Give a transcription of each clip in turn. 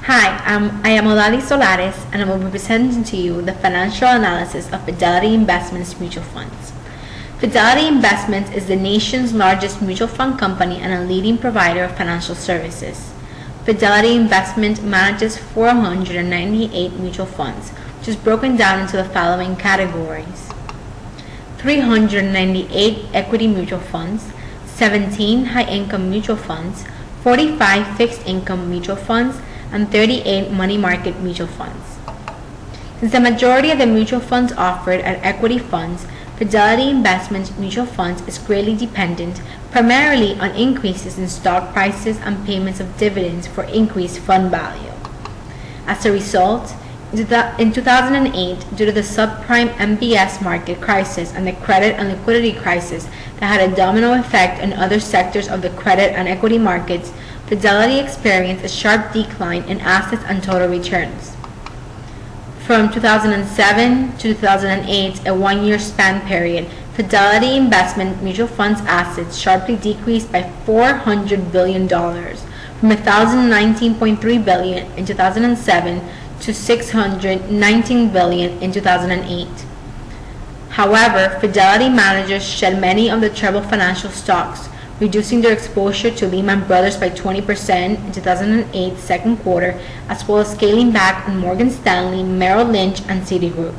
Hi, I am Olali Solares, and I will be presenting to you the financial analysis of Fidelity Investments Mutual Funds. Fidelity Investments is the nation's largest mutual fund company and a leading provider of financial services. Fidelity Investment manages 498 mutual funds, which is broken down into the following categories: 398 equity mutual funds, 17 high-income mutual funds, 45 fixed-income mutual funds, and 38 money market mutual funds. Since the majority of the mutual funds offered are equity funds, Fidelity Investments Mutual Funds is greatly dependent primarily on increases in stock prices and payments of dividends for increased fund value. As a result, in 2008, due to the subprime MBS market crisis and the credit and liquidity crisis that had a domino effect on other sectors of the credit and equity markets, Fidelity experienced a sharp decline in assets and total returns. From 2007 to 2008, a one-year span period, Fidelity Investment Mutual Funds assets sharply decreased by $400 billion, from $1,019.3 billion in 2007 to $619 billion in 2008. However, Fidelity managers shed many of the troubled financial stocks, reducing their exposure to Lehman Brothers by 20% in 2008 second quarter, as well as scaling back on Morgan Stanley, Merrill Lynch, and Citigroup.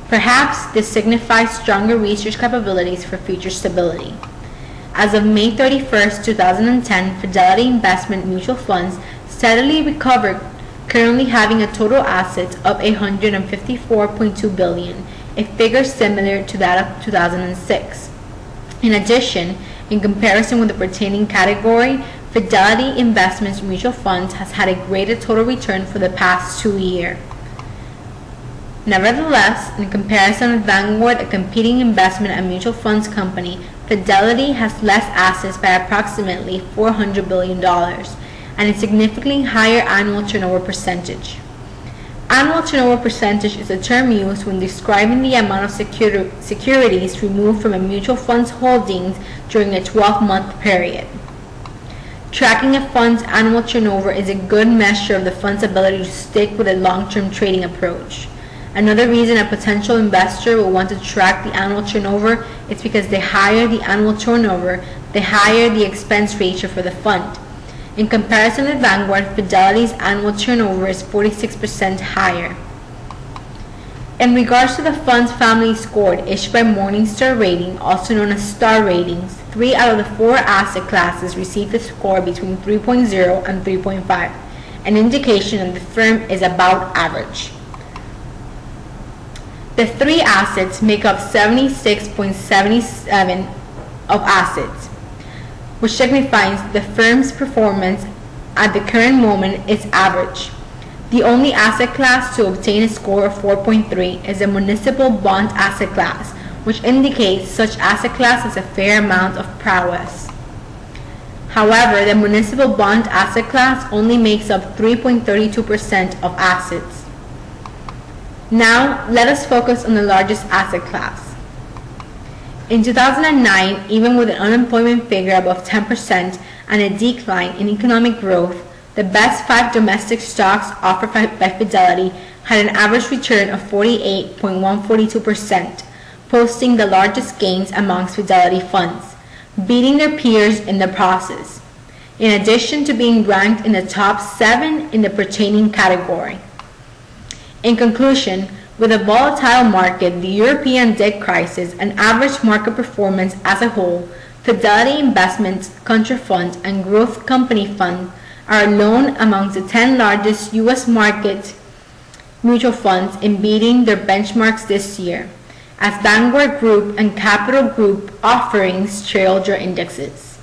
Perhaps this signifies stronger research capabilities for future stability. As of May 31, 2010, Fidelity Investment Mutual Funds steadily recovered, currently having a total assets of $154.2 billion, a figure similar to that of 2006. In addition, in comparison with the pertaining category, Fidelity Investments Mutual Funds has had a greater total return for the past 2 years. Nevertheless, in comparison with Vanguard, a competing investment and mutual funds company, Fidelity has less assets by approximately $400 billion and a significantly higher annual turnover percentage. Annual turnover percentage is a term used when describing the amount of securities removed from a mutual fund's holdings during a 12-month period. Tracking a fund's annual turnover is a good measure of the fund's ability to stick with a long-term trading approach. Another reason a potential investor will want to track the annual turnover is because the higher the annual turnover, the higher the expense ratio for the fund. In comparison with Vanguard, Fidelity's annual turnover is 46% higher. In regards to the fund's family score issued by Morningstar Rating, also known as Star Ratings, 3 out of the 4 asset classes received a score between 3.0 and 3.5, an indication that the firm is about average. The 3 assets make up 76.77% of assets, which signifies the firm's performance at the current moment is average. The only asset class to obtain a score of 4.3 is the municipal bond asset class, which indicates such asset class has a fair amount of prowess. However, the municipal bond asset class only makes up 3.32% of assets. Now, let us focus on the largest asset class. In 2009, even with an unemployment figure above 10% and a decline in economic growth, the best 5 domestic stocks offered by Fidelity had an average return of 48.142%, posting the largest gains amongst Fidelity funds, beating their peers in the process, in addition to being ranked in the top 7 in the pertaining category. In conclusion, with a volatile market, the European debt crisis, and average market performance as a whole, Fidelity Investments, Contra Fund, and Growth Company Fund are alone amongst the 10 largest U.S. market mutual funds in beating their benchmarks this year, as Vanguard Group and Capital Group offerings trailed their indexes.